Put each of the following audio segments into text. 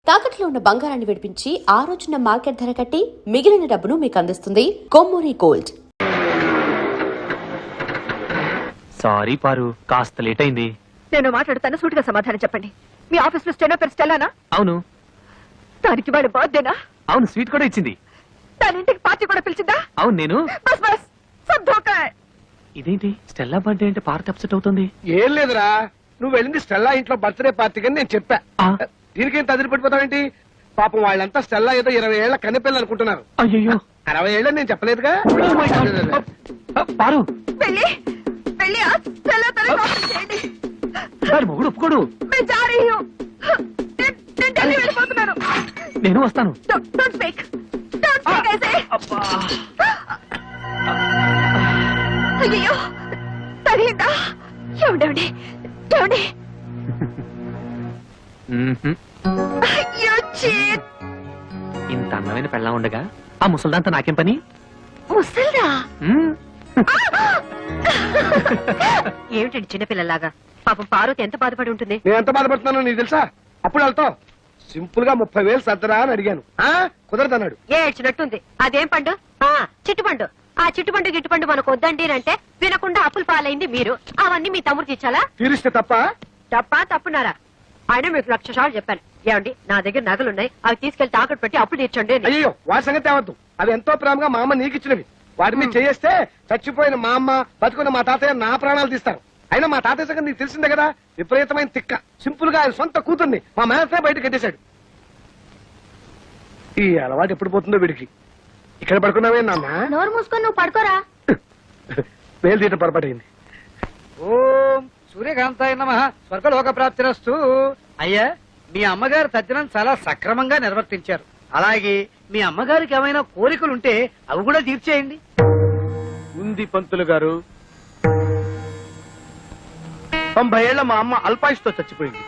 తాకట్లో ఉన్న బంగారాన్ని విడిపించి ఆ రోజున మార్కెట్ ధర కట్టి మిగిలిన డబ్బును మీకు అందిస్తుంది కొమ్మూరి గోల్డ్. సారీ పారు, కాస్త లేట్ అయింది. నేను మాట్లాడుతాను, సూటిగా సమాధానం చెప్పండి. మీ ఆఫీస్ లో స్టెనో పేరు స్టెల్లానా? అవును. దానికి వాడి బర్త్డేనా? అవును, స్వీట్ కూడా ఇచ్చింది. దాని ఇంటికి పార్టీ కూడా పిలిచిందా? అవును. నేను బస్ బస్ సబ్ ధోకా. ఇదేంటి స్టెల్లా బర్త్డే అంటే పార్ట్ అప్సెట్ అవుతుంది? ఏం లేదురా, నువ్వు వెళ్ళింది స్టెల్లా ఇంట్లో బర్త్డే పార్టీకి అని నేను చెప్పా. దీనికేం తదిరిపడిపోతావేంటి? పాపం వాళ్ళంతా స్టెల్లా ఏదో 20 ఏళ్ల కన్నెపిల్ల అనుకుంటున్నారు. అయ్యో, 60 ఏళ్ళని నేను చెప్పలేదుగా. పారు, వెళ్ళి వెళ్ళి ఆ స్టెల్లా తల కాపీ చేయండి. మొగుడు ఒప్పుకోడు. मैं जा रही हूं. నేను ఢిల్లీ వెళ్ళిపోతున్నాను. నేను వస్తాను. డోంట్ స్పీక్ ऐसे. అయ్యో తగిలిందా? ఏమండి ఏమండి? You cheat. ఇంత అందమైన పెళ్ళా ఉండగా ఆ ముసల్దాంతా నాకేం పని? ముసల్దా? ఏమిటండి చిన్నపిల్లలాగా? పాపం పార్వతి ఎంత బాధపడి ఉంటుంది. నేను ఎంత బాధపడుతున్నానో నీకు తెలుసా? అప్పుడు వెళ్తావు సింపుల్ గా 30,000 సర్దరా అని అడిగాను. కుదరదన్నాడు. ఏడ్చినట్టుంది. అదేం పండు? చిట్టుపండు. ఆ చిట్టుపండు గిట్టుపండు మనకు వద్దండి అంటే వినకుండా అప్పులు పాలైంది మీరు. అవన్నీ మీ తమ్ముడు తీర్చాలా? తీరిస్తే తప్ప తప్పున్నారా? ఆయన మీకు 1,00,000 సార్లు చెప్పాను. ఏమండి, నా దగ్గర నగలున్నాయి, అవి తీసుకెళ్లి తాకట్టు పెట్టి అప్పులు తీర్చండి. అయ్యో, వాటి సంగతి తేవద్దు. అవి ఎంతో ప్రేమగా మా అమ్మ నీకు ఇచ్చినవి. వాటిని చేస్తే చచ్చిపోయిన మా అమ్మ, బతుకున్న మా తాతయ్య నా ప్రాణాలు తీస్తారు. అయినా మా తాతయ్య సంగతి నీకు తెలిసిందే కదా, విపరీతమైన తిక్క. సింపుల్ గా ఆయన సొంత కూతుర్ని మా మేనతే బయట కట్టేశాడు. ఈ అలవాటు ఎప్పుడు పోతుందో వీడికి. ఇక్కడ పడుకున్నావే నాన్న? నోరు మూసుకొని నువ్వు పడుకోరా. వేలు తీయటం పొరపాటైంది. ఓం సూర్యకాంతాయ నమః. స్వర్గలోక ప్రాప్తిరస్తు. అయ్యా, మీ అమ్మగారు తద్దినం చాలా సక్రమంగా నిర్వర్తించారు. అలాగే మీ అమ్మగారికి ఏమైనా కోరికలుంటే అవి కూడా తీర్చేయండి. ఉంది పంతులు గారు. 90 ఏళ్ల మా అమ్మ అల్పాయుష్తో చచ్చిపోయింది.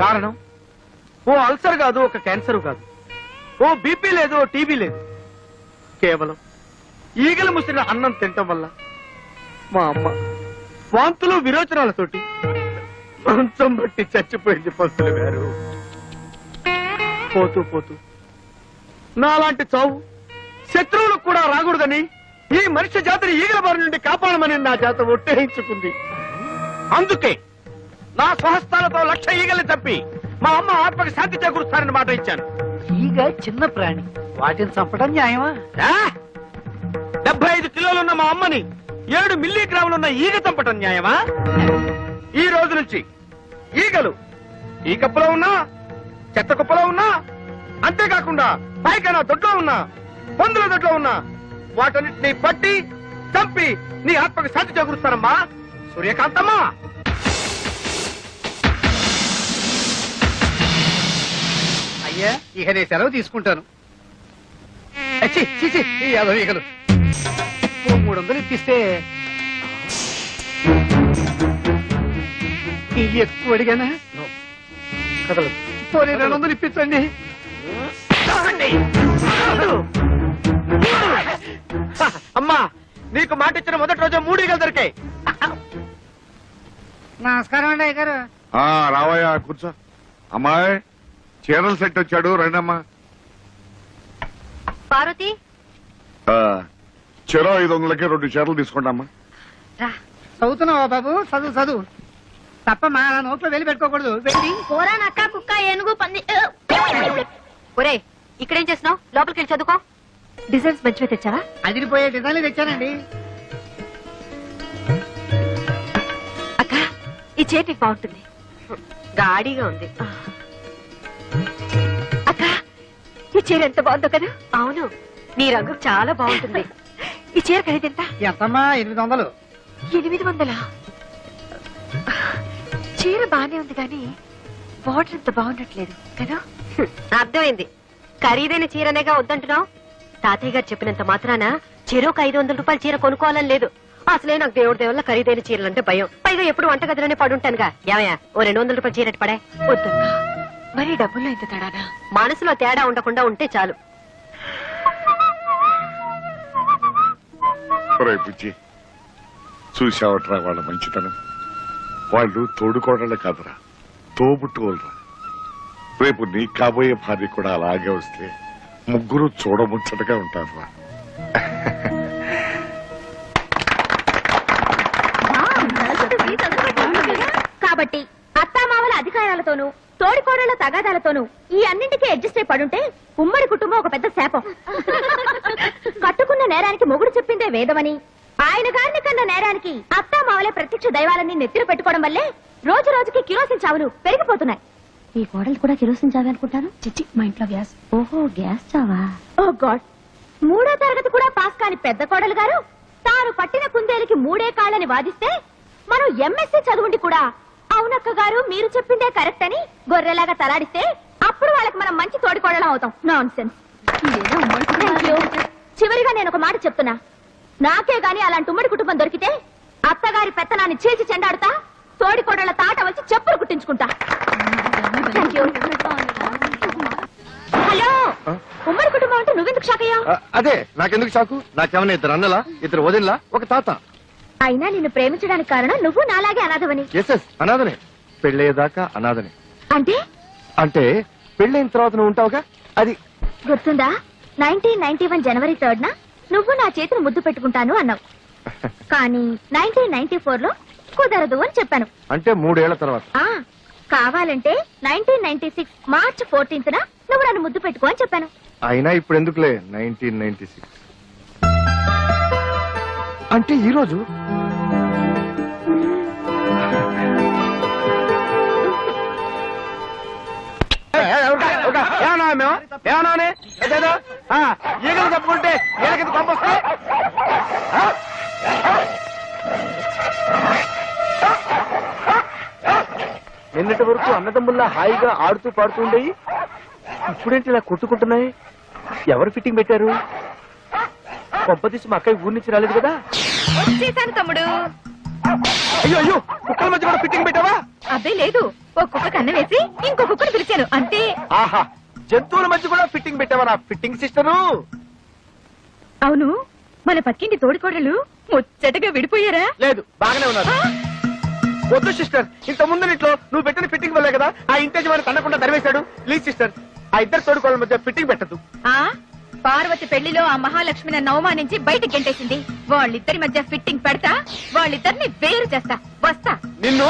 కారణం ఓ అల్సర్ కాదు, ఒక క్యాన్సర్ కాదు, ఓ బీపీ లేదు, ఓ టీబీ లేదు. కేవలం ఈగలు ముసిరిన అన్నం తినటం వల్ల మా అమ్మ వాంతులు విరోచనాలతోటి మంచం బట్టి చచ్చిపోయింది పంతులు గారు. పోతూ పోతూ నాలాంటి చావు శత్రువులకు కూడా రాకూడదని ఈ మనిషి జాతిని ఈగల బారి నుండి కాపాడమని నా జాత ఒట్టేయించుకుంది. అందుకే నా స్వహస్తాలతో 1,00,000 ఈగల్ని చంపి మా అమ్మ ఆత్మకి శాంతి చేకూరుస్తానని మాట ఇచ్చాను. ఈగ చిన్న ప్రాణి, వాటిని చంపడం న్యాయమా? 75 కిలోలున్న మా అమ్మని 7 మిల్లీగ్రాములున్న ఈగ చంపటం న్యాయమా? ఈ రోజు నుంచి ఈగలు ఈ కప్పులో ఉన్నా, చెత్త కుప్పలో ఉన్నా, అంతేకాకుండా పైకైనా దొడ్లో ఉన్నా, పందుల దొడ్లో ఉన్నా, వాటన్నిటిని పట్టి చంపి నీ ఆత్మకి శాంతి చేకూరుస్తానమ్మా సూర్యకాంతమ్మా. అయ్యా, ఇక నేను సెలవు తీసుకుంటాను. ఈ 50 ఈగలు 300 ఇప్పిస్తే ఎక్కువ అడిగానా? కదలదు. పోనీ 200 ఇప్పించండి. అమ్మా, నీకు మాట ఇచ్చిన మొదటి రోజు 3 ఈగలు దొరికాయి. నమస్కారం అండి అయ్యగారు. రావయ్యా, కూర్చో. అమ్మాయి, చీరల సెట్ వచ్చాడు, రండమ్మా. పార్వతి చెరో 500కి 2 చీరలు తీసుకోండమ్మా. చదువుతున్నావా బాబు? చదువు తప్పమ్మా, అలా నోట్లో వెళ్ళి పెట్టుకోకూడదు. వెళ్ళి పోరా నక్క కుక్క ఏనుగు పంది. ఒరే, ఇక్కడేం చేస్తున్నావు? లోపలికి వెళ్ళి చదువుకో. డిజైన్స్ మంచిగా తెచ్చావా? అదిరిపోయే డిజైన్లు తెచ్చానండి. అక్క, ఈ చీర నీకు బాగుంటుంది. గాడిగా ఉంది. అక్క, ఈ చీర ఎంత బాగుందో కదా? అవును, నీ రంగు చాలా బాగుంటుంది. ఈ చీర ఖరీదెంత? ఎంతమ్మా? 800. 800? చీర బానే ఉంది కానీ బార్డర్ ఎంత బాగుండట్లేదు కదా? అర్థమైంది. ఖరీదైన చీరనేగా వద్దంటున్నావు. తాతయ్య గారు చెప్పినంత మాత్రాన చెరోకు 500 రూపాయల చీర కొనుక్కోవాలని లేదు. అసలే నాకు దేవుడి దేవుళ్ళ ఖరీదైన చీరలంటే భయం. పైగా ఎప్పుడు వంటగదిలోనే పడుంటానుగా. ఏమయ్యా, ఓ 200 రూపాయల చీర పడే. వద్దు. మరి డబ్బుల్లో ఇంత తేడానా? మనసులో తేడా ఉండకుండా ఉంటే చాలు. పిచ్చి, చూసావట్రా వాళ్ళ మంచితనం. వాళ్ళు తోడుకోవడలే కాదురా, తోబుట్టుకోలరా. రేపు నీ కాబోయే భార్య కూడా అలాగే వస్తే ముగ్గురు చూడముచ్చటగా ఉంటారు. కాబట్టి అత్తామామల అధికారాలతోనూ తోడికోడళ్ల తగాదాలతోనూ ఈ అన్నింటికీ అడ్జస్ట్ అయి పడుంటే ఉమ్మడి కుటుంబం ఒక పెద్ద శాపం. కట్టుకున్న నేరానికి మొగుడు చెప్పిందే వేదమని, ఆయన గారిని కన్న నేరానికి అత్తామామలే ప్రత్యక్ష దైవాలని నెత్తిన పెట్టుకోవడం వల్లే రోజు రోజుకి కిరోసిన్ చావులు పెరిగిపోతున్నాయి. ఈ కోడలు కూడా కిరోసిన్ చావే అనుకుంటాను. చిచ్చి, మా ఇంట్లో గ్యాస్. ఓహో, గ్యాస్ చావా. ఓ గాడ్. 3వ తరగతి కూడా పాస్ కాని పెద్ద కోడలు గారు తాను పట్టిన కుందేలికి 3 కాళ్ళని వాదిస్తే మనం ఎంఎస్సీ చదువుండి కూడా అవునక్క గారు మీరు చెప్పిందే కరెక్ట్ అని గొర్రెలాగా తలాడిస్తే అప్పుడు వాళ్ళకి మనం మంచి తోడికోడలం అవుతాం. Non sense. చివరిగా నేను ఒక మాట చెప్తున్నా, నాకే గాని అలాంటి ఉమ్మడి కుటుంబం దొరికితే అత్తగారి పెత్తనాన్ని చీల్చి చెండాడుతా, తోడికోడళ్ల తాట వచ్చి చెప్పులు కుట్టించుకుంటా. హలో, ఉమ్మడి కుటుంబం అంటే నువ్వెందుకు షాక్ అయ్యావు? అదే నాకెందుకు షాకు? నాకేమన్నా 2 అన్నలా, 2 వదినలా, ఒక తాత. అయినా నిన్ను ప్రేమించడానికి కారణం నువ్వు నాలాగే అనాథవని. ఎస్ అనాథనే. పెళ్ళయ్యేదాకా అనాథనే. అంటే అంటే పెళ్ళైన తర్వాత నువ్వు ఉంటావుగా, అది గుర్తుందా? 1991 జనవరి 3rd నువ్వు నా చేతిని ముద్దు పెట్టుకుంటాను అన్నావు. కానీ 1994లో కుదరదు అని చెప్పాను. అంటే 3 ఏళ్ల తర్వాత. ఆ కావాలంటే 1996 మార్చ్ 14th నువ్వు నన్ను ముద్దు పెట్టుకో అని చెప్పాను. అయినా ఇప్పుడు ఎందుకులే 1996 అంటే ఈ రోజు. ఈగలు తప్పుకుంటే ఈగలకి పంపొస్తే నిన్నటి వరకు అన్నదమ్ముల్లా హాయిగా ఆడుతూ పాడుతూ ఉండేవి, ఇప్పుడేంటి ఇలా కొట్టుకుంటున్నాయి? ఎవరు ఫిట్టింగ్ పెట్టారు? కొంపదీసి మా అక్కయ్య ఊరి నుంచి రాలేదు కదా? వచ్చేసాను తమ్ముడు. అయ్యో అయ్యో, కుక్కల మధ్య కూడా ఫిట్టింగ్ పెట్టావా? అదే లేదు, ఒక కుక్క కన్న వేసి ఇంకో కుక్కను పిలిచాను అంతే. ఆహా, జంతువుల మధ్య కూడా ఫిట్టింగ్ పెట్టావా నా ఫిట్టింగ్ సిస్టరు? అవును, మన పక్కింటి తోడికోడలు ముచ్చటగా విడిపోయారా? లేదు, బాగానే ఉన్నారు. వద్దు సిస్టర్, ఇంత ముందు ఇంట్లో నువ్వు పెట్టిన ఫిట్టింగ్ వల్లే కదా ఆ ఇంటి యజమాని తన్నకుండా తరివేశాడు. ప్లీజ్ సిస్టర్, ఆ ఇద్దరు తోడుకోళ్ళ మధ్య ఫిట్టింగ్ పెట్టద్దు. ఆ పార్వతి పెళ్లిలో ఆ మహాలక్ష్మి నన్ను అవమానించి బయటికి గెంటేసింది. వాళ్ళిద్దరి మధ్య ఫిట్టింగ్ పెడతా, వాళ్ళిద్దరిని వేరు చేస్తా. వస్తా. నిన్ను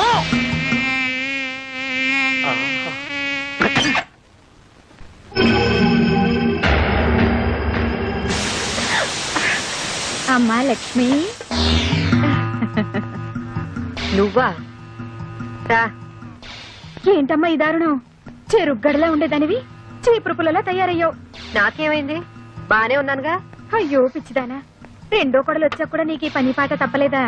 అమ్మా లక్ష్మి. నువ్వా? రా. ఏంటమ్మా ఈ దారుణం? చెరుగ్గడలా ఉండేదానివి చీపురు పుల్లలా తయారయ్యావు. నాకేమైంది? బానే ఉన్నానుగా. అయ్యో పిచ్చిదానా, 2వ కొడలు వచ్చా కూడా నీకు ఈ పని పాట తప్పలేదా?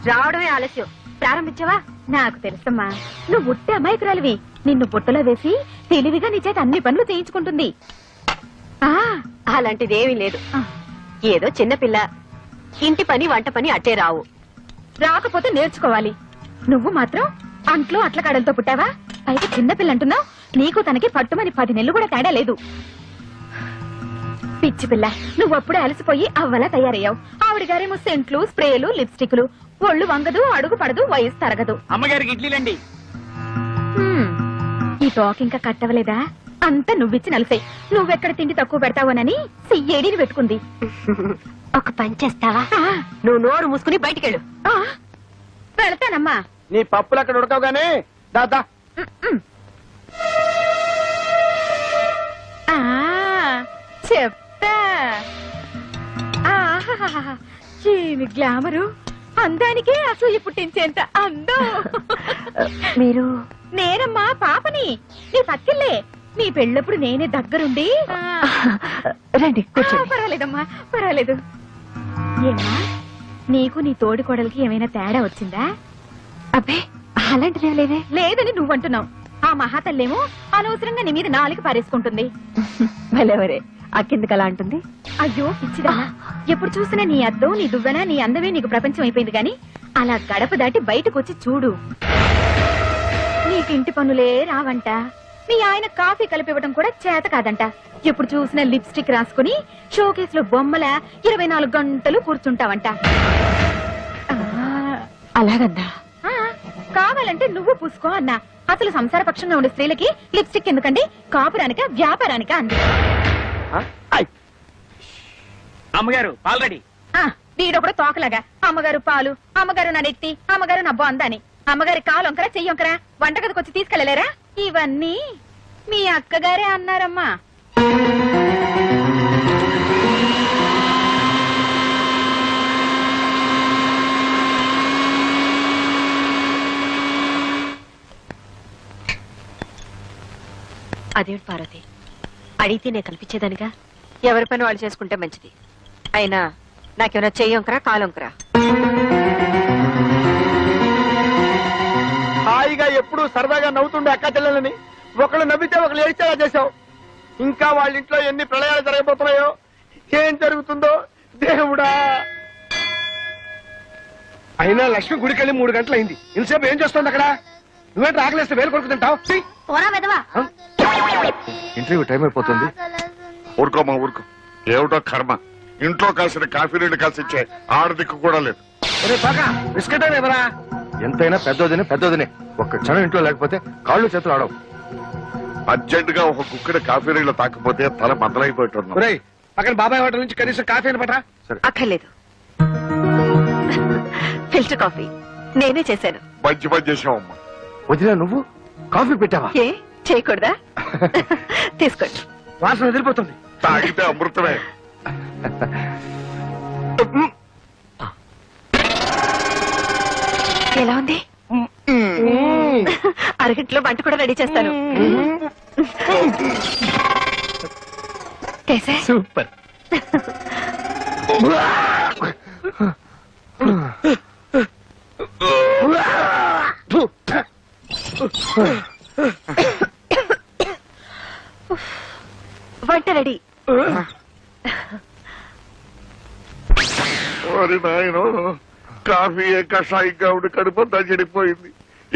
రావడమే ఆలస్యం. ప్రారంభించావా? నాకు తెలుసమ్మా, నువ్వు ఉట్టి అమాయకురాలివి. నిన్ను బుట్టలో వేసి తెలివిగా నీ చేత అన్ని పనులు చేయించుకుంటుంది. ఆ అలాంటిదేమీ లేదు. ఏదో చిన్న పిల్ల, ఇంటి పని వంట పని అట్టే రావు. రాకపోతే నేర్చుకోవాలి. నువ్వు మాత్రం అంట్లో అట్ల కాడలతో పుట్టావా? పైగా చిన్నపిల్ల అంటున్నావు. నీకు తనకి పట్టుమని 10 నెలలు కూడా తేడా లేదు. పిచ్చి పిల్ల, నువ్వు అప్పుడే అలసిపోయి అవ్వలా తయారయ్యావు. ఆవిడ గారేమో సెంట్లు, స్ప్రేలు, లిప్స్టిక్లు. ఒళ్ళు వంగదు, అడుగు పడదు, వయసు తరగదు. అమ్మగారికి ఇడ్లీలండి. ఈ టాక్ ఇంకా కట్టవలేదా? అంతా నువ్విచ్చి నలిసే. నువ్వెక్కడ తిండి తక్కువ పెడతావోనని సియ్యేడిని పెట్టుకుంది. ఒక పని చేస్తావా? ఆ, నువ్వు నోరు మూసుకుని బయటికెళ్ళు. ఆ, వెళతానమ్మా. నీ పప్పులు అక్కడ ఉడకవు గానీ దాదా. ఆ, చెప్తా. ఆహాహాహా, ఏమి గ్లామరు! అందానికే అసూయ పుట్టించేంత అందం. మీరు? నేనమ్మా పాపని, నీ పక్కిల్లే. నీ పెళ్ళప్పుడు నేనే దగ్గరుండి. రండి కూర్చోండి. పర్వాలేదమ్మా, పర్వాలేదు. ఏమ్మా, నీకు నీ తోడి కోడలికి ఏమైనా తేడా వచ్చిందా? అబ్బే, అలాంటిదే లేదే. లేదని నువ్వంటున్నావు. ఆ మహాతల్లేమో అనవసరంగా నీ మీద నాలుగు పారేసుకుంటుంది. భలేవరే, ఆ కిందకి అలా అంటుంది. అయ్యో పిచ్చిదా, ఎప్పుడు చూసినా నీ అద్దం, నీ దువ్వెన, నీ అందమే నీకు ప్రపంచం అయిపోయింది. గాని అలా గడప దాటి బయటకు వచ్చి చూడు. నీకు ఇంటి పనులే రావంట. మీ ఆయన కాఫీ కలిపివ్వడం కూడా చేత కాదంట. ఎప్పుడు చూసినా లిప్స్టిక్ రాసుకుని షోకేస్ లో బొమ్మల 24 గంటలు కూర్చుంటావంట. అలాగందా? ఆ, కావాలంటే నువ్వు పూసుకో అన్నా. అసలు సంసార పక్షంలో ఉండే స్త్రీలకి లిప్స్టిక్ ఎందుకండి? కాపురానిక వ్యాపారానిక అంది. అమ్మగారు ఆల్రెడీ ఆ, వీడొకడు తోకలాగా అమ్మగారు పాలు, అమ్మగారు నా నెత్తి, అమ్మగారు నా బొందని, అమ్మగారి కాలొంకరా చెయ్యొంకరా వంటగదికి వచ్చి తీసుకెళ్లలేరా? ఇవన్నీ మీ అక్కగారే అన్నారమ్మా. అదేంటి పార్వతి, అడిగితే నేను కల్పించేదానిగా. ఎవరి పని వాళ్ళు చేసుకుంటే మంచిది. అయినా నాకేమైనా చెయ్యొంకరా కాలొంకరా? హాయిగా ఎప్పుడు సరదాగా నవ్వుతుండే అక్క చెల్లెలని ఒకళ్ళు నవ్వితే ఒకళ్ళు ఏడ్చేలా చేశావు. ఇంకా వాళ్ళ ఇంట్లో ఎన్ని ప్రళయాలు జరగబోతున్నాయో, ఏం జరుగుతుందో దేవుడా. అయినా లక్ష్మి గుడికెళ్ళి 3 గంటలైంది. ఇంతసేపు ఏం చేస్తుంది అక్కడ? నువ్వేంటి ఆకలేస్తే వేలు కొడుకు తింటావు? పోరా వెదవా. ఇంటర్వ్యూ టైం అయిపోతుంది. ఊరుకోమా ఊరుకో. ఏమిటో కర్మ. ఇంట్లో కాసిన కాఫీ నీళ్ళు కాసిచ్చే ఆడదిక్కు కూడా లేదు. బిస్కెట్ ఎవరా? ఎంతైనా పెద్దోదినే ఒక్క క్షణం ఇంట్లో లేకపోతే కాళ్ళు చేతులు ఆడవు. అర్జెంట్ గా ఒక కుక్కడి కాఫీ నీళ్ళు తాకపోతే తల బద్దలైపోతున్నాం. ఒరేయ్, పక్కన బాబాయ్ హోటల్ నుంచి కనీసం కాఫీ అని పట్టరా. అక్కర్లేదు. ఫిల్టర్ కాఫీ నేనే చేశాను. మంచి పని చేసావమ్మా. వదినా నువ్వు కాఫీ పెట్టావా? ఏ చేయకూడదా? తీసుకోండి. వాసన వదిలిపోతుంది. తాగితే అమృతమే. ఎలా ఉంది? అరగంటలో వంట కూడా రెడీ చేస్తాను. సూపర్. వంట రెడీ. ఓరి నాయనో, కాఫీ కషాయంగా ఉండి కడుపంతా చెడిపోయింది.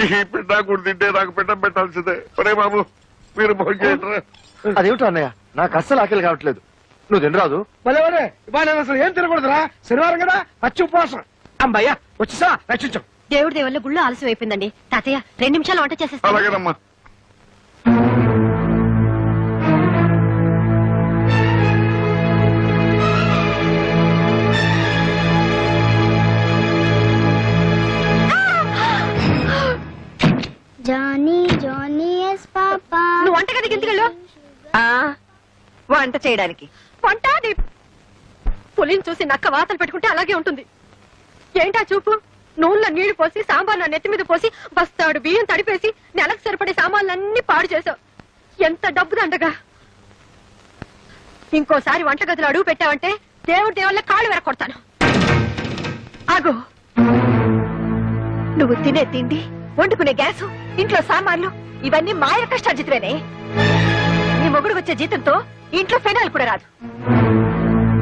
ఈ పిండా కూడా తింటే నాకు పిండం పెట్టాల్సిందే. ఒరే బాబు, మీరు భోజనం. అదేమిటో అన్నయ్య, నాకు అస్సలు ఆకలి కావట్లేదు. నువ్వు తినరాదు? భలేవరే, ఇవాళ నేను అసలు ఏం తినకూడదురా. శనివారం కదా, పచ్చి ఉపవాసం. అమ్మయ్యా వచ్చేసా, రక్షించాం. దేవుడి దేవుళ్ళ గుళ్ళు ఆలస్యం అయిపోయిందండి. తాతయ్య 2 నిమిషాలు వంట చేసేస్తాను. అలాగేనమ్మా. నువ్వు వంటగదికి ఎందుకు వెళ్ళు? వంట చేయడానికి. వంట పులిని చూసి నక్క వాతలు పెట్టుకుంటే అలాగే ఉంటుంది. ఏంటా చూపు? నూనెలో నీళ్లు పోసి సాంబార్ నెత్తి మీద పోసి బస్తాడు బియ్యం తడిపేసి నెలకు సరిపడే సామాన్లన్నీ పాడు చేసావు. ఎంత డబ్బు దండగా. ఇంకోసారి వంటగదిలో అడుగు పెట్టావంటే దేవుడి దేవుళ్ళ కాళ్ళు వెరకొడతాను. ఆగు. నువ్వు తినే తిండి, వండుకునే గ్యాసు, ఇంట్లో సామాన్లు ఇవన్నీ మాయ కష్టార్జితమేనే. నీ మొగుడు వచ్చే జీతంతో ఇంట్లో ఫెనాల్ కూడా రాదు.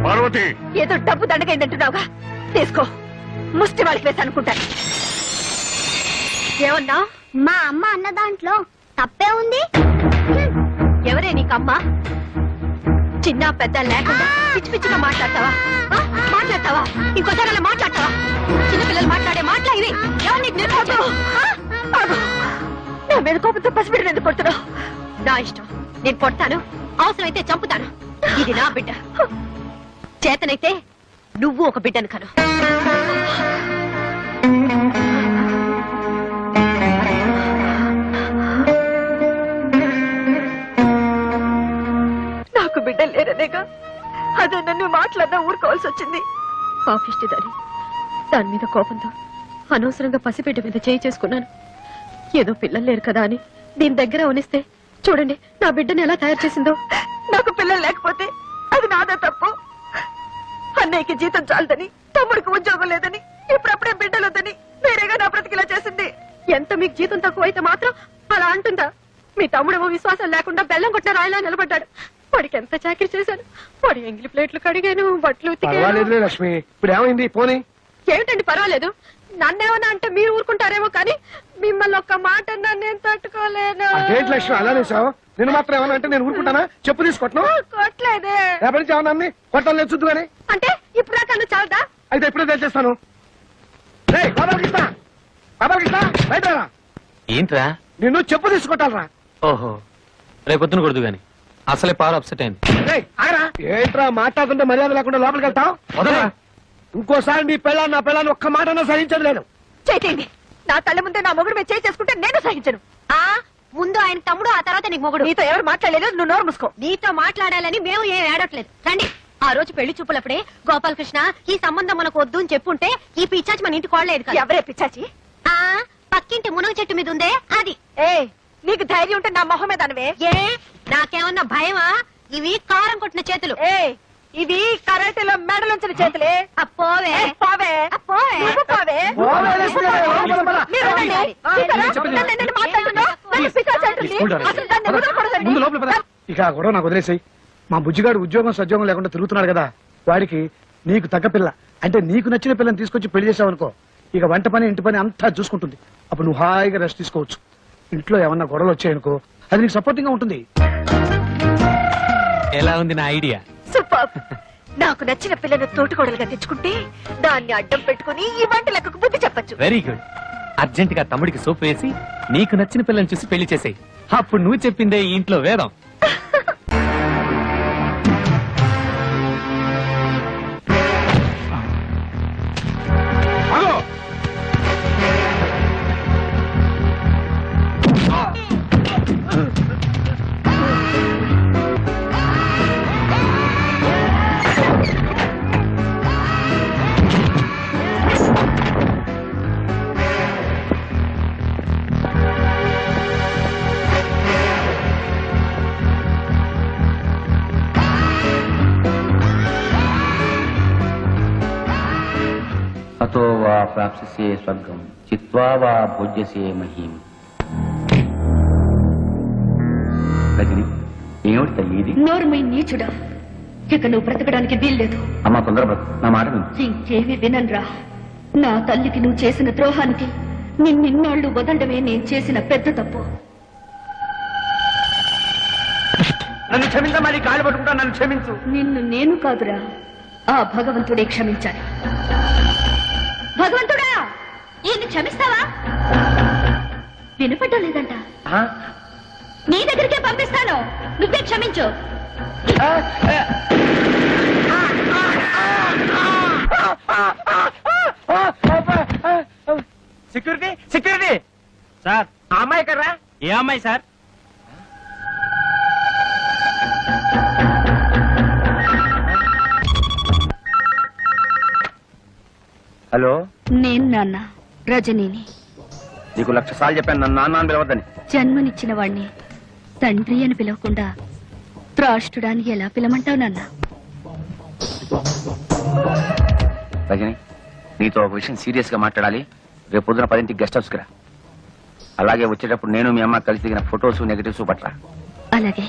పార్వతి, ఏదో డబ్బు దండగైందంటున్నావుగా, తీసుకో. ముష్టి వాళ్ళకి వేసి అనుకుంటాను. ఏమన్నా? మా అమ్మ అన్న దాంట్లో తప్పే ఉంది. ఎవరే నీకమ్మా? చిన్న పెద్ద లేకుండా పిచ్చి పిచ్చిగా మాట్లాడతావా? మాట్లాడతావా? ఇంకోసారి అలా మాట్లాడతావా? చిన్నపిల్లలు మాట్లాడే మాటలా ఇవి? ఎవరు నీకు నేర్పొద్దు? నా మీద కోపంతో పసిబిడ్డను ఎందుకు కొడుతున్నావు? నా ఇష్టం, నేను కొడతాను, అవసరమైతే చంపుతాను. ఇది నా బిడ్డ. చేతనైతే నువ్వు ఒక బిడ్డను కను. నాకు బిడ్డ లేరనేగా అదే నన్ను మాట్లాడినా ఊరుకోవాల్సి వచ్చింది. పాపిష్టి దాని మీద కోపంతో అనవసరంగా పసిబిడ్డ మీద చేయి చేసుకున్నాను. ఏదో పిల్లలు లేరు కదా అని దీని దగ్గర ఉనిస్తే చూడండి నా బిడ్డను ఎలా తయారు చేసిందో. నాకు పిల్లలు లేకపోతే అది నాదే తప్పు. అన్నయ్యకి జీతం చాలదని, తమ్ముడికి ఉద్యోగం లేదని, ఇప్పుడప్పుడే బిడ్డలొద్దని వేరేగా నా బ్రతికిలా చేసింది. ఎంత మీకు జీతం తక్కువైతే మాత్రం అలా అంటుందా? మీ తమ్ముడేమో విశ్వాసం లేకుండా బెల్లం కొట్టిన రాయిలా నిలబడ్డాడు. వాడికి ఎంత చాకరీ చేశాను. వాడి ఎంగిలి ప్లేట్లు కడిగాను, బట్టలు పర్వాలేదులే లక్ష్మి. ఇప్పుడు ఏమైంది? పోనీ. ఏమిటండి పర్వాలేదు? నన్నేమన్నా అంటే మీరు ఊరుకుంటారేమో కానీ మిమ్మల్ని ఒక్క మాట నేను తట్టుకోలేను. అదేంటి లక్ష్మి అలా సావు? నేను మాత్రం ఏమన్నా అంటే నేను ఊరుకుంటానా? చెప్పు తీసుకొట్టను. కొట్టలేదే. రేపటి నుంచి ఏమన్నా అన్ని కొట్టాలి లేదు చూద్దు అని. అంటే ఇప్పుడు దాకా నువ్వు చాలదా? అయితే ఎప్పుడే తెలిచేస్తాను. బాబాలకృష్ణ, బాబాలకృష్ణ, బయట రా. ఏంట్రా నిన్ను చెప్పు తీసుకుంటారా ఓహో రేపొద్దున కొడుదు గాని అసలే పాలు అప్సెట్ అయింది. ఏంట్రా మాట్లాడుతుంటే మర్యాద లేకుండా లోపలికి వెళ్తావు? వదలరా. ఇంకోసారి నీ పెళ్ళాన్ని నా పెళ్ళాన్ని ఒక్క మాటన్నా సహించదు లేదు. చేయండి. నా తల్లి ముందే నా మొగుడు మీద చేయి చేసుకుంటే నేను సహించను. ముందు ఆయన తమ్ముడు, ఆ తర్వాత నీకు మొగుడు. నీతో ఎవరు మాట్లాడలేదు, నువ్వు నోరు మూసుకో. నీతో మాట్లాడాలని మేము ఏం ఏడట్లేదు. రండి. ఆ రోజు పెళ్లి చూపులప్పుడే గోపాలకృష్ణ ఈ సంబంధం మనకు వద్దు అని చెప్పుంటే ఈ పిచ్చాచి మన ఇంటికి కోడలేదు. ఎవరే పిచ్చాచి? పక్కింటి మునగ చెట్టు మీద ఉందే అది. నీకు ధైర్యం ఉంటే నా మొహం మీద అనవే. నాకేమన్నా భయమా? ఇవి కారం కొట్టిన చేతులు. ఇవి కరాటేలో మెడలుంచిన చేతులే. పోవే పోవే పోవే. ఇక కూడా నాకు వదిలేసాయి. మా బుజ్జిగాడు ఉద్యోగం సద్యోగం లేకుండా తిరుగుతున్నాడు కదా, వాడికి నీకు తగ్గ పిల్ల అంటే నీకు నచ్చిన పిల్లని తీసుకొచ్చి పెళ్లి చేసావు అనుకో, ఇక వంట పని ఇంటి పని అంతా చూసుకుంటుంది. అప్పుడు నువ్వు హాయిగా రెస్ట్ తీసుకోవచ్చు. ఇంట్లో ఏమన్నా గొడవలు వచ్చాయనుకో అది నీకు సపోర్టింగ్ గా ఉంటుంది. ఎలా ఉంది నా ఐడియా? సూపర్. నాకు నచ్చిన పిల్లను తోటికోడలుగా తెచ్చుకుంటే దాన్ని అడ్డం పెట్టుకుని ఈ వంట లెక్కకు బుద్ధి చెప్పచ్చు. Very good. అర్జెంట్ గా తమ్ముడికి సోప్ వేసి నీకు నచ్చిన పిల్లని చూసి పెళ్లి చేసేయి. అప్పుడు నువ్వు చెప్పిందే ఈ ఇంట్లో వేదం. అతో వా ప్రాప్స్యసే స్వర్గం చిత్వా వా భోజ్యసే మహీం. రజని, ఏమిటి తల్లి ఇది? నోరుమై నీచుడా, ఇక నువ్వు బ్రతకడానికి వీల్లేదు. అమ్మ తొందరపడు, నా మాట విను. ఇంకేమి వినన్రా. నా తల్లికి నువ్వు చేసిన ద్రోహానికి నిన్నిన్నాళ్లు వదలడమే నేను చేసిన పెద్ద తప్పు. నన్ను క్షమించమని కాళ్ళు పట్టుకుంటా, నన్ను క్షమించు. నిన్ను నేను కాదురా, ఆ భగవంతుడే క్షమించాలి. భగవంతుడా, ఈయన్ని క్షమిస్తావా? వినపడ్డం లేదంట. నీ దగ్గరికే పంపిస్తాను, నువ్వే క్షమించు. సెక్యూరిటీ సెక్యూరిటీ సార్, ఆ అమ్మాయి కర్రా? ఏ అమ్మాయి సార్? హలో, నేను నాన్న రజనీని. నీకు 1,00,000 సార్లు చెప్పాను నన్ను నాన్న అని పిలవద్దని. జన్మనిచ్చిన వాణ్ణి తండ్రి అని పిలవకుండా త్రాష్టుడానికి ఎలా పిలమంటావు నాన్న? రజని, నీతో ఒక విషయం సీరియస్ గా మాట్లాడాలి. రేపు పొద్దున 10ంటికి గెస్ట్ హౌస్ కి రా. అలాగే వచ్చేటప్పుడు నేను మీ అమ్మ కలిసి దిగిన ఫొటోస్ నెగటివ్స్ పట్రా. అలాగే.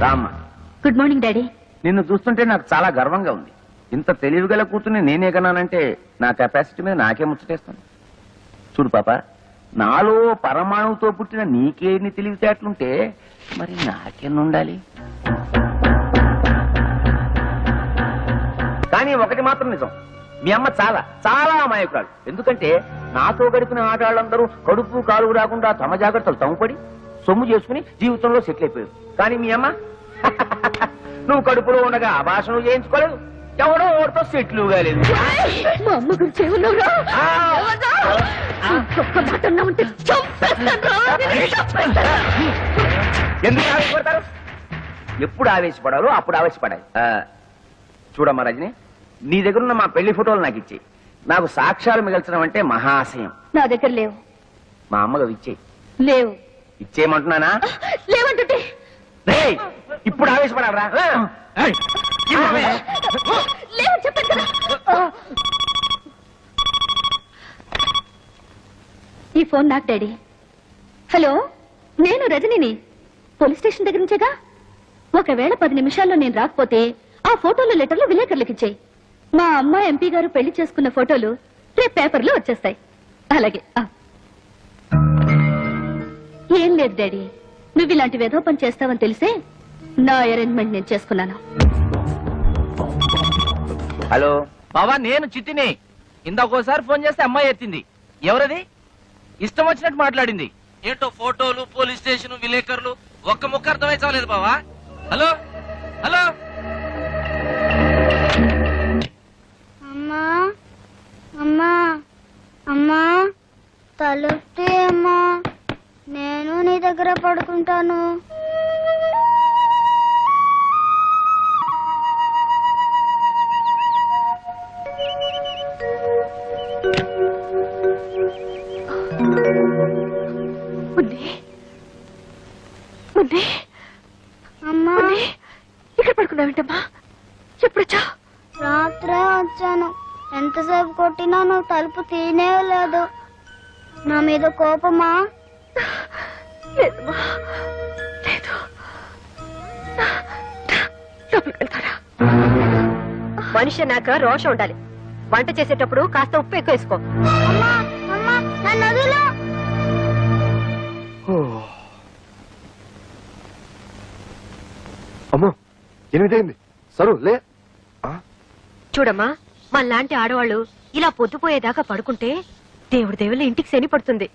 రామ్మా. Good morning daddy. నిన్ను చూస్తుంటే నాకు చాలా గర్వంగా ఉంది. ఇంత తెలివిగల కూతుర్ని నేనే కన్నానంటే నా కెపాసిటీ మీద నాకే ముచ్చటేస్తాను. చూడు పాప, నాలో పరమాణువుతో పుట్టిన నీకేన్ని తెలివితేటలుంటే మరి నాకెన్నుండాలి? కానీ ఒకటి మాత్రం నిజం, మీ అమ్మ చాలా చాలా అమాయకురాలు. ఎందుకంటే నాతో గడిపిన ఆడాళ్ళందరూ కడుపు కాలు రాకుండా తమ జాగ్రత్తలు తమ్ముపడి సొమ్ము చేసుకుని జీవితంలో సెటిల్ అయిపోయారు. కానీ మీ అమ్మ నువ్వు కడుపులో ఉండగా అభాషణ చేయించుకోలేదు, ఎవడో ఓడితో సెటిల్ కాలేదు. మా అమ్మ గురించి ఏమన్నావురా? ఎందుకు ఆవేశపడతారు? ఎప్పుడు ఆవేశపడాలో అప్పుడు ఆవేశపడాలి. చూడమ్మా రజని, నీ దగ్గరున్న మా పెళ్లి ఫోటోలు నాకు ఇచ్చేయి. నాకు సాక్ష్యాలు మిగల్చడం అంటే మహాశయం. నా దగ్గర లేవు. మా అమ్మగా ఇచ్చేయి. లేవు. ఇచ్చేయమంటున్నానా? లేవంటుంటే రేయ్, ఇప్పుడు ఆవేశపడాలరా? లేవని చెప్పండి కదా. ఈ ఫోన్ నాకు డాడీ. హలో, నేను రజనీని. పోలీస్ స్టేషన్ దగ్గర నుంచేగా. ఒకవేళ 10 నిమిషాల్లో నేను రాకపోతే ఆ ఫోటోలు లెటర్లు విలేకరులకు ఇచ్చేయి. మా అమ్మ ఎంపీ గారు పెళ్లి చేసుకున్న ఫోటోలు రేపు పేపర్లో వచ్చేస్తాయి. అలాగే. ఏం లేదు డాడీ, నువ్వు ఇలాంటి వెధవ పని చేస్తావని తెలిసే నా అరేంజ్మెంట్ నేను చేసుకున్నాను. హలో బావా, నేను చిట్టిని. ఇందాకోసారి ఫోన్ చేస్తే అమ్మాయి ఎత్తింది. ఎవరది? ఇష్టం వచ్చినట్టు మాట్లాడింది. ఏంటో ఫోటోలు, పోలీస్ స్టేషన్, విలేకరులు, ఒక్క ముక్క అర్థమై చాలేదు బావా. Hello hello. అమ్మా అమ్మా అమ్మా, తలుపుతే అమ్మా, నేను నీ దగ్గర పడుకుంటాను. అమ్మా, ఇక్కడ పడుకున్నావేంటమ్మా? ఎప్పుడొచ్చా? రాత్రే వచ్చాను. ఎంతసేపు కొట్టినా నువ్వు తలుపు తీనే లేదు. నా మీద కోపమా? లేదమ్మా, లేదు. లోపలికి వెళ్తారా? మనిషి అన్నాక రోషం ఉండాలి. వంట చేసేటప్పుడు కాస్త ఉప్పు ఎక్కువ వేసుకో. అమ్మా అమ్మా, నన్ను వదిలు. అమ్మో 8 అయింది. సరు లే. చూడమ్మా, మనలాంటి ఆడవాళ్ళు ఇలా పొద్దుపోయేదాకా పడుకుంటే దేవుడి దేవుళ్ళ ఇంటికి శని పడుతుంది.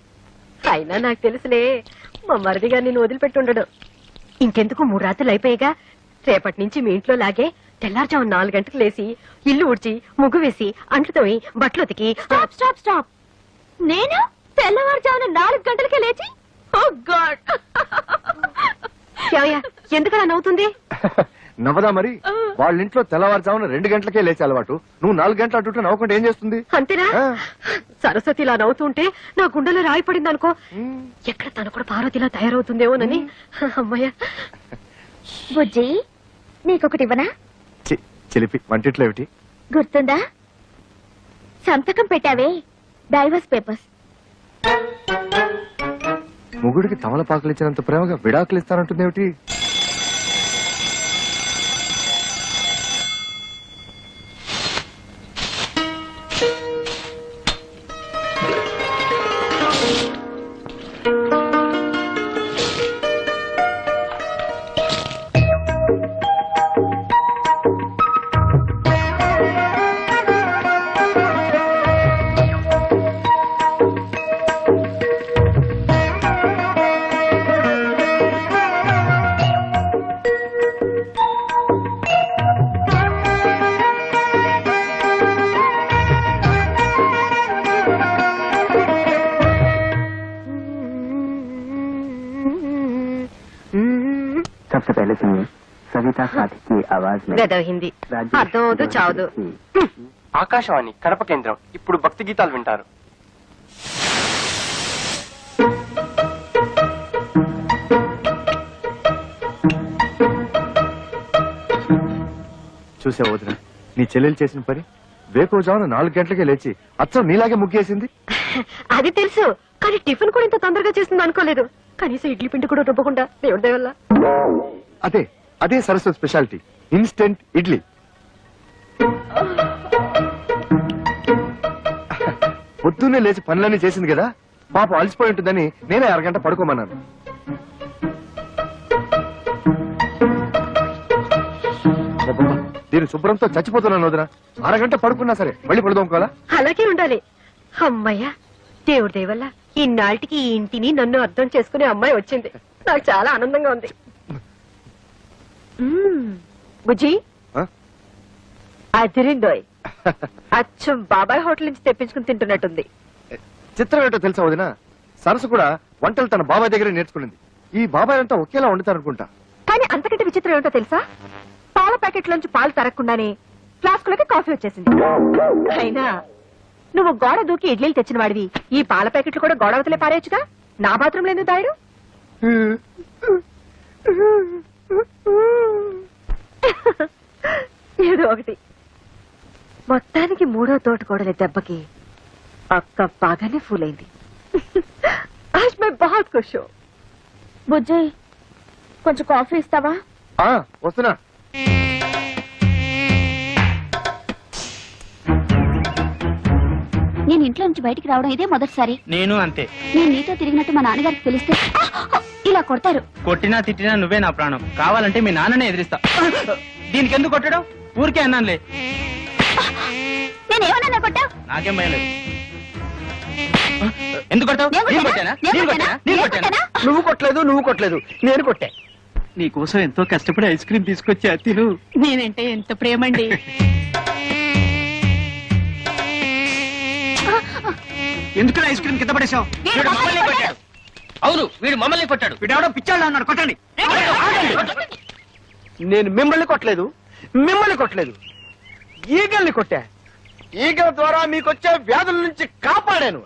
అయినా నాకు తెలుసులే, మా మరిదిగా నిన్ను వదిలిపెట్టుండడు. ఇంకెందుకు 3 రాత్రులు అయిపోయాగా. రేపటి నుంచి మీ ఇంట్లో లాగే తెల్లారుజాము 4 గంటలకు లేసి ఇల్లు ఊడ్చి, ముగ్గు వేసి, అంట్లు తోమి, బట్టలు ఉతికి. Stop stop stop. నేను తెల్లవారుజామున 4 గంటలకే లేచి? ఓ గాడ్! ఎందుకలా నవ్వుతుంది? నవ్వదా మరి? వాళ్ళ ఇంట్లో తెల్లవారుజామున 2 గంటలకే లేచే అలవాటు. నువ్వు 4 గంటలు అటుంటే నవ్వుకుంటే ఏం చేస్తుంది? అంతేనా? ఆ. సరస్వతి ఇలా నవ్వుతుంటే నా గుండెలో రాయి పడింది అనుకో. ఎక్కడ తను కూడా పార్వతిలా తయారవుతుందేమోనని. అమ్మయ్య. బుజ్జి, నీకొకటి ఇవ్వనా? చిలిపి వంటిట్లో ఏమిటి? గుర్తుందా? సంతకం పెట్టావే, డైవర్స్ పేపర్స్. మొగుడికి తమలపాకులు ఇచ్చినంత ప్రేమగా విడాకులు ఇస్తానంటుంది ఏమిటి? सबसे पहले सुनिए सविता साथी की आवाज में గదవ హిందీ అర్థం అవదు చావదు. ఆకాశవాణి కడప కేంద్రం ఇప్పుడు భక్తి గీతాలు వింటారు. చూసా వదిన, నీ చెల్లెలు చేసిన పని. వేకోజామున 4 గంటలకే లేచి అచ్చం నీలాగే ముగ్గేసింది. అది తెలుసు, కానీ టిఫిన్ కూడా ఇంత తొందరగా చేస్తుంది అనుకోలేదు. కనీసం ఇడ్లీ పిండి కూడా రుబ్బకుండా దేవుడి దయ వల్ల. అదే అదే సరస్వతి స్పెషాలిటీ, ఇన్స్టెంట్ ఇడ్లీ. పొద్దున్నే లేచి పనులన్నీ చేసింది కదా, పాప అలసిపోయి ఉంటుందని నేనే 1 గంట పడుకోమన్నాను. అబ్బబ్బా, దీని శుభ్రంతో చచ్చిపోతున్నాను వదిన. 1 గంట పడుకున్నా సరే మళ్ళీ పడుకోవాలా? అలాగే ఉండాలి. అమ్మయ్య, దేవుడి దయ వల్ల ఇన్నాళ్ళకి ఈ ఇంటిని నన్ను అర్థం చేసుకునే అమ్మాయి వచ్చింది. నాకు చాలా ఆనందంగా ఉంది. బుజ్జి, ఆ? అదిరిందోయ్. అచ్చం బాబాయ్ హోటల్ నుంచి తెప్పించుకుని తింటున్నట్టుంది. చిత్రం ఏంటో తెలుసా వదిన, సరస్సు కూడా వంటలు తన బాబాయ్ దగ్గరే నేర్చుకునింది. ఈ బాబాయ్ అంతా ఒకేలా వండుతారనుకుంటా. కానీ అంతకంటే విచిత్రం ఏంటో తెలుసా? పాల ప్యాకెట్ లోంచి పాలు తరగకుండానే ఫ్లాస్కులకి కాఫీ వచ్చేసింది. అయినా నువ్వు గోడ దూకి ఇడ్లీలు తెచ్చిన వాడివి, ఈ పాల ప్యాకెట్లు కూడా గోడ అవతలే పారేయచ్చుగా. నా బాత్రూంలో ఎందుకు దాయడు? ఏదో ఒకటి. మొత్తానికి 3వ తోటకోడలి దెబ్బకి అక్క బాగానే ఫూల్ అయింది. ఆజ్ మై బహుత్ ఖుష్ హూ. బుజ్జి, కొంచెం కాఫీ ఇస్తావా? వస్తున్నా. నేను ఇంట్లో నుంచి బయటికి రావడం ఇదే మొదటిసారి. నేను అంతే. నేను నీతో తిరిగినట్టు మా నాన్నగారికి తెలిస్తే ఇలా కొడతారు. కొట్టినా తిట్టినా నువ్వే నా ప్రాణం. కావాలంటే మీ నాన్ననే ఎదిరిస్తా. దీనికి ఎందుకు కొట్టడం? ఊరికే అన్నానులే. నేనేమన్నా కొట్టా? నాకేం భయం లేదు. ఎందుకు కొట్టావు? నేను కొట్టానా? నేను కొట్టానా? నేను కొట్టానా? నువ్వు కొట్టలేదు నేను కొట్టా. నీకోసం ఎంతో కష్టపడి ఐస్ క్రీమ్ తీసుకొచ్చా, తిను. నేనంటే ఎంత ప్రేమండి. ఎందుకు ఐస్ క్రీమ్ కింద పడేసావు? వీడు మమ్మల్ని కొట్టాడు. అవును, వీడు మమ్మల్ని కొట్టాడు. వీడెవడో పిచ్చాడు అన్నాడు. కొట్టండి. నేను మిమ్మల్ని కొట్టలేదు, ఈగల్ని కొట్టా. ఈగల ద్వారా మీకొచ్చే వ్యాధుల నుంచి కాపాడాను.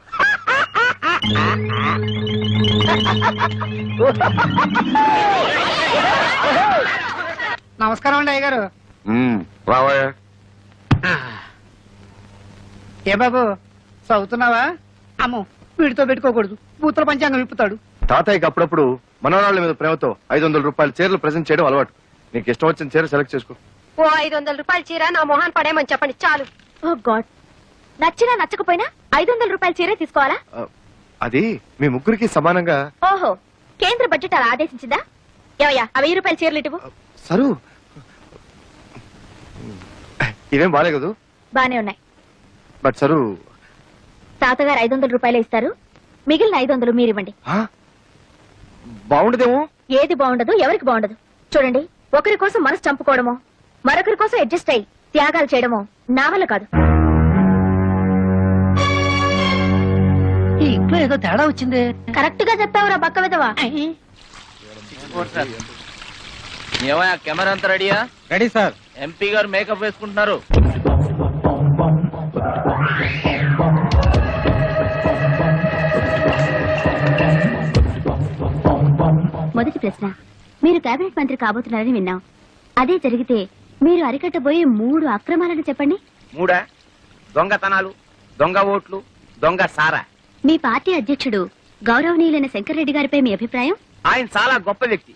నమస్కారం అండి అయ్యగారు. రావయ్యా. ఏ బాబు చదువుతున్నావా? అమ్మో, వీడితో పెట్టుకోకూడదు, బూతుల పంచాంగం విప్పుతాడు. తాతయ్యకి అప్పుడప్పుడు మనవరాళ్ల మీద ప్రేమతో 500 రూపాయల చీరలు ప్రెజెంట్ చేయడం అలవాటు. నీకు ఇష్టం వచ్చిన చీర సెలెక్ట్ చేసుకో. ఓ 500 రూపాయల చీర నా మొహాన్ పడేయమని చెప్పండి చాలు. ఓ గాడ్, నచ్చినా నచ్చకపోయినా 500 రూపాయల చీరే తీసుకోవాలా? అది మీ ముగ్గురికి సమానంగా. ఓహో, కేంద్ర బడ్జెట్ అలా ఆదేశించిందా? ఏవయ్యా, ఆ 1000 రూపాయల చీరలు ఇటువు. సరు, ఇవేం బాలేదు. బానే ఉన్నాయి. బట్ సరు, తాతగారు 500 రూపాయలే ఇస్తారు, మిగిలిన 500 మీరివ్వండి. బాగుండదేమో. ఏది బాగుండదు, ఎవరికి బాగుండదు. చూడండి, ఒకరి కోసం మనసు చంపుకోవడమో, మరొకరి కోసం అడ్జస్ట్ అయ్యి త్యాగాలు చేయడమో నా వల్ల కాదు. ఈ ఇంట్లో ఏదో తేడా వచ్చింది. కరెక్ట్ గా చెప్తావురా బక్క విధవా. ఏమయ్యా, కెమెరా అంతా రెడీయా? Ready sir. ఎంపీ గారు మేకప్ వేసుకుంటున్నారు. మొదటి ప్రశ్న, మీరు కేబినెట్ మంత్రి కాబోతున్నారని విన్నాం. అదే జరిగితే మీరు అరికట్టబోయే 3 అక్రమాలను చెప్పండి. 3 దొంగతనాలు, దొంగ ఓట్లు, దొంగ సారా. మీ పార్టీ అధ్యక్షుడు గౌరవనీయులైన శంకర్రెడ్డి గారిపై మీ అభిప్రాయం? ఆయన చాలా గొప్ప వ్యక్తి.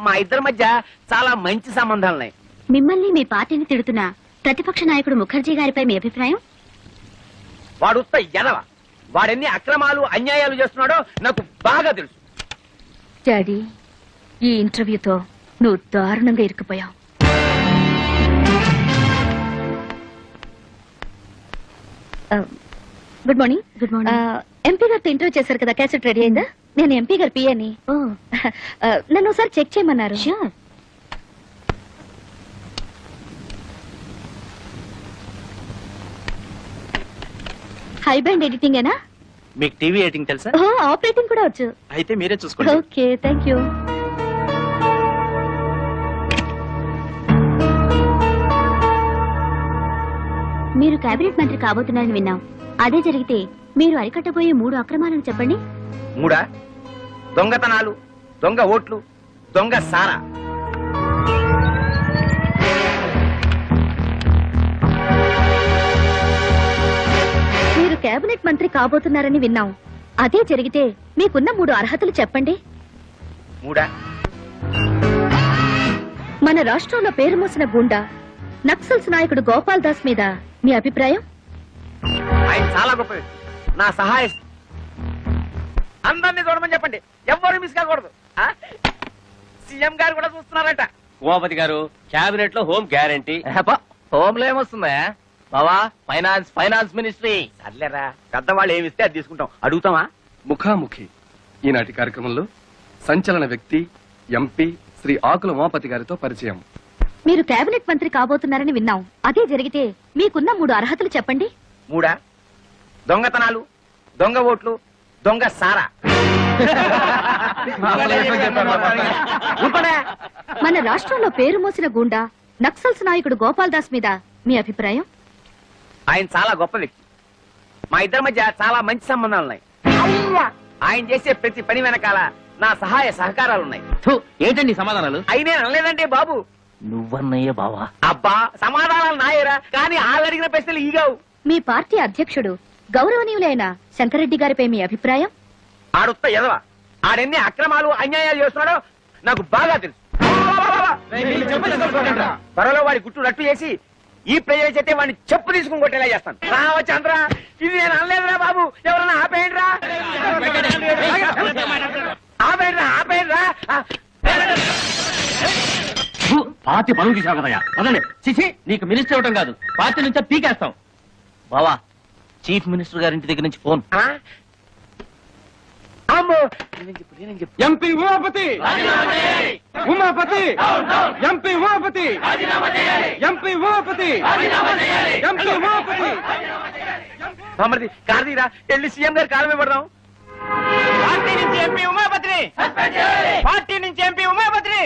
మా ఇద్దరి మధ్య చాలా మంచి సంబంధాలున్నాయి. మిమ్మల్ని మీ పార్టీని తిడుతున్న ప్రతిపక్ష నాయకుడు ముఖర్జీ గారిపై మీ అభిప్రాయం? వాడు ఉత్త ఎదవ. వాడెన్ని అక్రమాలు అన్యాయాలు చేస్తున్నాడో నాకు బాగా తెలుసు. డాడీ, ఈ ఇంటర్వ్యూతో నువ్వు దారుణంగా ఇరుక్కుపోయావు. Good morning. Good morning. MP గారితో ఇంటర్వ్యూ చేశారు కదా, క్యాసెట్ రెడీ అయిందా? నేను ఎంపీ గారి పిఏని. నన్ను ఒకసారి చెక్ చేయమన్నారు. హై బ్యాండ్ ఎడిటింగ్ ఏనా? మీకు టీవీ ఎడిటింగ్ తెలుసా? ఆపరేటింగ్ కూడా వచ్చు. అయితే మీరే చూసుకోండి. Okay, thank you. మీరు కేబినెట్ మంత్రి కాబోతున్నారని విన్నాం. అదే జరిగితే మీరు అరికట్టబోయే 3 అక్రమాలను చెప్పండి. 3 దొంగతనాలు, దొంగ ఓట్లు, దొంగ సారా. మీరు కేబినెట్ మంత్రి కాబోతున్నారని విన్నాం. అదే జరిగితే మీకున్న 3 అర్హతలు చెప్పండి. 3 మన రాష్ట్రంలో పేరు మోసిన గుండా నక్సల్స్ నాయకుడు గోపాల్ దాస్ మీద మీ అభిప్రాయం? ఆయన చాలా గొప్ప వ్యక్తి. నా సహాయ అందరినీ చూడమని చెప్పండి, ఎవ్వరు మిస్ కాకూడదు. సీఎం గారు కూడా చూస్తున్నారంట. ఉమాపతి గారు, క్యాబినెట్ లో హోమ్ గ్యారంటీ. హోమ్ లో ఏమొస్తుందా బావా? Finance ministry. సర్లేరా, పెద్దవాళ్ళు ఏమిస్తే అది తీసుకుంటాం. అడుగుతామా? ముఖాముఖి ఈనాటి కార్యక్రమంలో సంచలన వ్యక్తి ఎంపీ శ్రీ ఆకుల ఉమాపతి గారితో పరిచయం. మీరు కేబినెట్ మంత్రి కాబోతున్నారని విన్నాం. అదే జరిగితే మీకున్న 3 అర్హతలు చెప్పండి. 3 దొంగతనాలు, దొంగ ఓట్లు, దొంగ సారా. మన రాష్ట్రంలో పేరు మోసిన గుండా నక్సల్స్ నాయకుడు గోపాల్ దాస్ మీద మీ అభిప్రాయం? ఆయన చాలా గొప్ప వ్యక్తి. మా ఇద్దరి మధ్య చాలా మంచి సంబంధాలున్నాయి. ఆయన చేసే ప్రతి పని వెనకాల నా సహాయ సహకారాలున్నాయి. ఏంటండి సమాధానాలు? అయినే అనలేదంటే బాబు. నువ్వన్నయ్య బావా. అబ్బా, సమాధానాలు నాయరా, కానీ వాళ్ళు అడిగిన ప్రశ్నలు ఈగావు. మీ పార్టీ అధ్యక్షుడు గౌరవనీయులైన శంకర్రెడ్డి గారిపై మీ అభిప్రాయం? ఆడుత్త ఎదవ. ఆడెన్ని అక్రమాలు అన్యాయాలు చేస్తున్నాడో నాకు బాగా తెలుసు. త్వరలో వాడి గుట్టు రట్టు చేసి ఈ ప్రజలు చేస్తే వాడిని చెప్పు తీసుకుని కొట్టేలా చేస్తాను. రావచ్చంద్ర, ఇది నేను అనలేదురా బాబు. ఎవరన్నా ఆపేయండి రా, ఆపేయండి. పార్టీ పనులు తీసావు కదయ్యా వదండి చిచి నీకు మినిస్టర్ ఇవ్వటం కాదు పార్టీ నుంచే పీకేస్తాం బావా చీఫ్ మినిస్టర్ గారి ఇంటి దగ్గర నుంచి phone MP Umapathi Umapathi MP Umapathi MP Umapathi MP Umapathi బామ్మది కాదీరా వెళ్ళి సీఎం గారి కాలమే పడదాం పార్టీ నుంచి ఎంపీ ఉమాపతిని పార్టీ నుంచి ఎంపీ ఉమాపతిని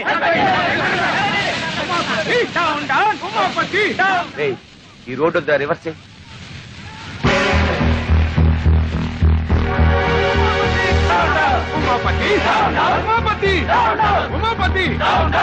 ఈ రోడ్డు రివర్స్ చేయి ఉమాపతి ఉమాపతి ఉమాపతి